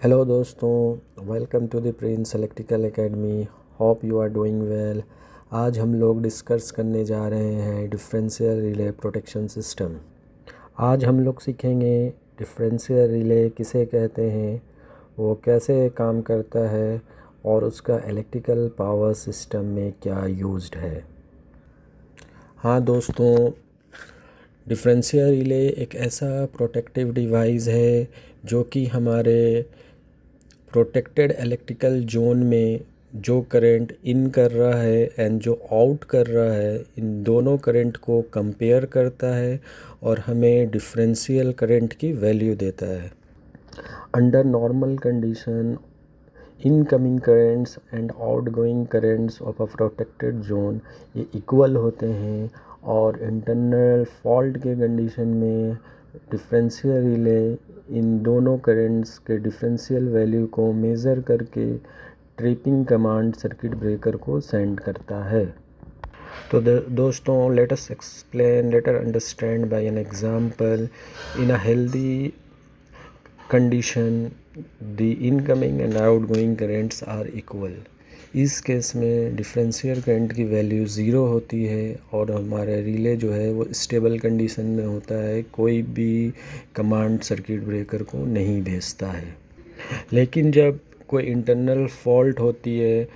Hello दोस्तों, welcome to the prince electrical academy. Hope you are doing well. आज हम लोग डिस्कस करने जा रहे हैं डिफरेंशियल रिले प्रोटेक्शन सिस्टम। आज हम लोग सीखेंगे डिफरेंशियल रिले किसे कहते हैं, वो कैसे काम करता है और उसका इलेक्ट्रिकल पावर सिस्टम में क्या यूज्ड है। हाँ दोस्तों, डिफरेंशियल रिले एक ऐसा प्रोटेक्टिव डिवाइस है जो कि हमारे प्रोटेक्टेड इलेक्ट्रिकल जोन में जो करंट इन कर रहा है एंड जो आउट कर रहा है, इन दोनों करंट को कंपेयर करता है और हमें डिफरेंशियल करंट की वैल्यू देता है। Under normal condition, incoming currents and outgoing currents of a protected zone ये इक्वल होते हैं और इंटरनल फॉल्ट के कंडीशन में डिफरेंशियल रिले इन दोनों करंट्स के डिफरेंशियल वैल्यू को मेज़र करके ट्रिपिंग कमांड सर्किट ब्रेकर को सेंड करता है। तो दोस्तों, let us explain, let us understand by an example. In a healthy condition the incoming and outgoing currents are equal. इस केस में डिफरेंशियल करंट की वैल्यू ज़ीरो होती है और हमारा रिले जो है वो स्टेबल कंडीशन में होता है, कोई भी कमांड सर्किट ब्रेकर को नहीं भेजता है। लेकिन जब कोई इंटरनल फॉल्ट होती है,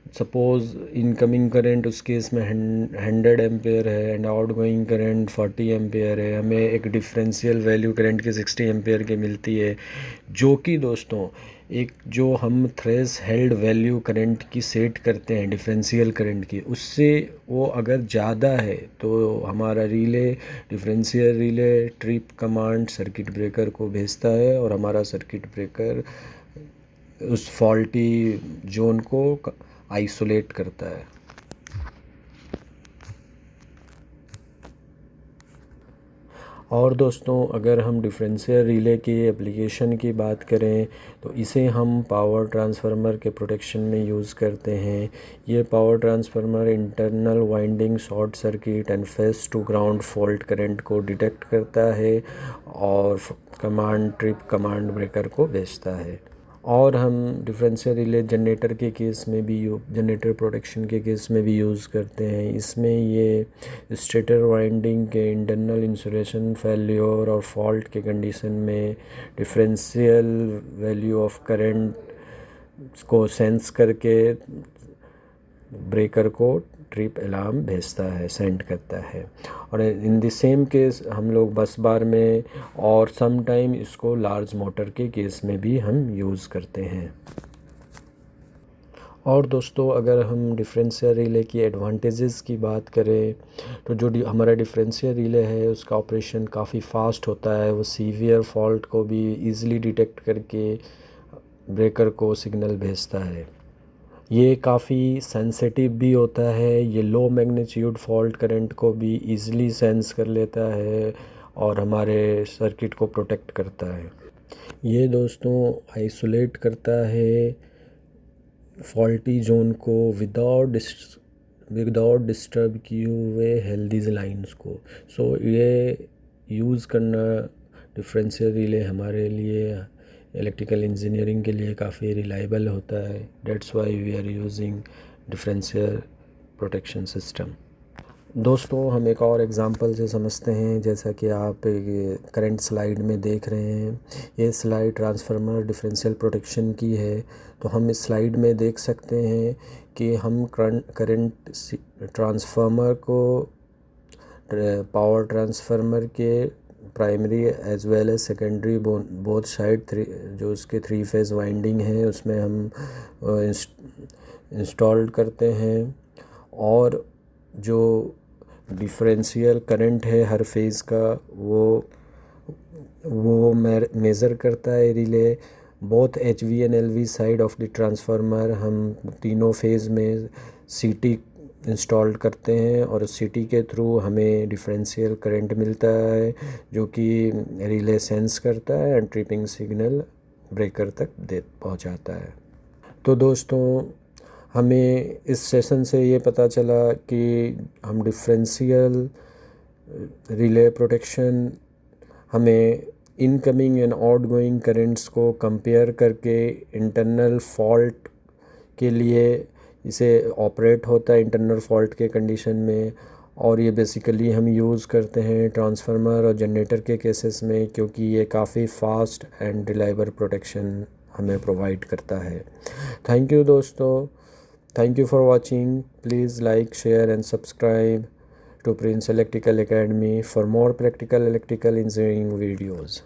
सपोज़ इनकमिंग करंट उस केस में 100 एम्पेयर है and out going current 40 ampere है, हमें एक डिफरेंशियल वैल्यू करंट की 60 एम्पेयर की मिलती है, जो कि दोस्तों एक जो हम थ्रेश हेल्ड वैल्यू करंट की सेट करते हैं डिफरेंशियल करंट की, उससे वो अगर ज़्यादा है तो हमारा relay differential relay trip command circuit breaker को भेजता है और हमारा सर्किट ब्रेकर उस फॉल्टी जोन को आइसोलेट करता है। और दोस्तों, अगर हम डिफरेंशियल रिले की एप्लीकेशन की बात करें तो इसे हम पावर ट्रांसफार्मर के प्रोटेक्शन में यूज़ करते हैं। ये power transformer internal winding short circuit and phase to ground fault current को डिटेक्ट करता है और कमांड ट्रिप कमांड ब्रेकर को भेजता है। और हम डिफरेंशियल रिले जनरेटर के केस में भी जनरेटर प्रोटेक्शन के केस में भी यूज़ करते हैं। इसमें ये स्टेटर वाइंडिंग के इंटरनल इंसुलेशन फेल्योर और फॉल्ट के कंडीशन में डिफरेंशियल वैल्यू ऑफ करंट को सेंस करके ब्रेकर को ट्रिप अलार्म भेजता है, सेंड करता है। और इन द सेम केस हम लोग बस बार में और सम टाइम इसको लार्ज मोटर के केस में भी हम यूज़ करते हैं। और दोस्तों, अगर हम डिफरेंशियल रिले की एडवांटेजेस की बात करें तो जो हमारा डिफरेंशियल रिले है उसका ऑपरेशन काफ़ी फास्ट होता है। वो सीवियर फॉल्ट को भी इजीली डिटेक्ट करके ब्रेकर को सिग्नल भेजता है। ये काफ़ी सेंसिटिव भी होता है, ये लो मैग्नीट्यूड फॉल्ट करंट को भी इजीली सेंस कर लेता है और हमारे सर्किट को प्रोटेक्ट करता है। ये दोस्तों आइसोलेट करता है फॉल्टी जोन को विदाउट डिस्टर्ब किए हुए हेल्दी लाइंस को। सो ये यूज़ करना डिफरेंशियल रिले हमारे लिए इलेक्ट्रिकल इंजीनियरिंग के लिए काफ़ी रिलायबल होता है। That's why we are using differential protection system. दोस्तों, हम एक और एग्ज़ाम्पल से समझते हैं। जैसा कि आप करंट स्लाइड में देख रहे हैं, ये स्लाइड ट्रांसफार्मर डिफरेंशियल प्रोटेक्शन की है। तो हम इस स्लाइड में देख सकते हैं कि हम करंट ट्रांसफार्मर को पावर ट्रांसफार्मर के primary as well as secondary both side जो उसके 3 फेज़ वाइंडिंग है उसमें हम इंस्टॉल करते हैं। और जो डिफरेंशियल करंट है हर फेज़ का वो मेज़र करता है relay. Both H we and L V side of the transformer हम तीनों फेज़ में सीटी इंस्टॉल करते हैं और सीटी के थ्रू हमें डिफरेंशियल करंट मिलता है जो कि रिले सेंस करता है एंड ट्रिपिंग सिग्नल ब्रेकर तक पहुंचाता है। तो दोस्तों, हमें इस सेशन से ये पता चला कि हम डिफरेंशियल रिले प्रोटेक्शन हमें इनकमिंग एंड आउटगोइंग करंट्स को कंपेयर करके इंटरनल फॉल्ट के लिए इसे ऑपरेट होता है इंटरनल फॉल्ट के कंडीशन में। और ये बेसिकली हम यूज़ करते हैं ट्रांसफार्मर और जनरेटर के केसेस में, क्योंकि ये काफ़ी फास्ट एंड रिलायबल प्रोटेक्शन हमें प्रोवाइड करता है। थैंक यू दोस्तों, thank you for watching. Please like, share and subscribe to Prince Electrical Academy for more practical electrical engineering videos.